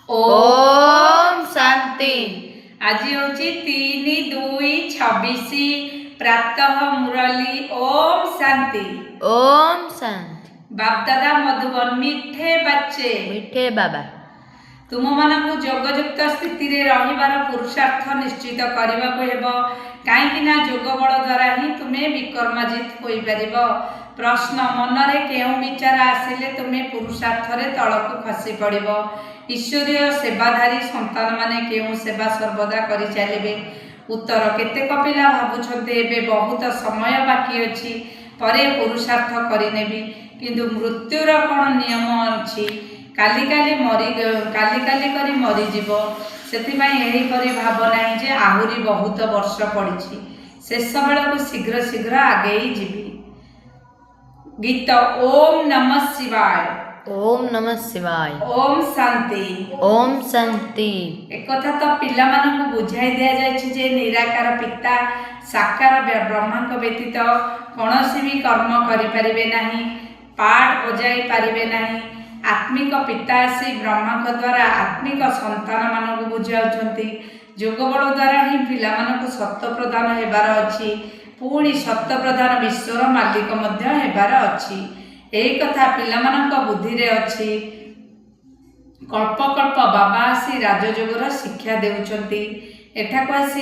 ओम शांति। आज हूँ 3/2/26 प्रातः मुरली। ओम शांति। ओम शांति। बाप दादा मधुबन मीठे बच्चे मीठे बाबा तुम मानक जोगयुक्त स्थिति रे रहिबार पुरुषार्थ निश्चित करने को हेब कहीं जोग बल द्वारा ही तुम्हें विकर्माजित हो पार। प्रश्न मन रे केउं विचार आसिले तुम्हें पुरुषार्थ रे तलक खसी पड़। ईश्वरीय सेवाधारी संतान माने केउं सेवा सर्वदा करि चलिबे। उत्तर केतेक पिला भाबुछन्ते एबे बहुत समय बाकी अछि परे पुरुषार्थ करिनेबी किंतु मृत्युर कोन नियम अछि काली काली करी मरी जीव सेथिमाई एही परि भाव नाही जे आहुरी बहुत वर्ष पड़िछि शेष बेलकु शीघ्र शीघ्र आगेई जीवी। गीत ओम नमः शिवाय। ओम नमः शिवाय। ओम शांति। ओम शांति। एक कथा तो पिला मानकु बुझाई दिया जायछि जे निराकार पिता साकार ब्रह्मा को व्यतीत कौनसी भी कर्म करि परिबे नाही, पाठ बजाई परिबे नाही। आत्मिक पिता आसी ब्रह्मा द्वारा आत्मिक संतान मानक बुझाउछन्ति। जोग बल द्वारा ही पिला मानक सत्य प्रदान हेबार अछि पुणी सत्य प्रदान विश्वर मालिक मध्य हेबार अछि। एही कथा पिला मानक बुद्धि रे अछि। कल्प कल्प बाबा आसी राजयोगर शिक्षा देउछन्ति। एठाको आसी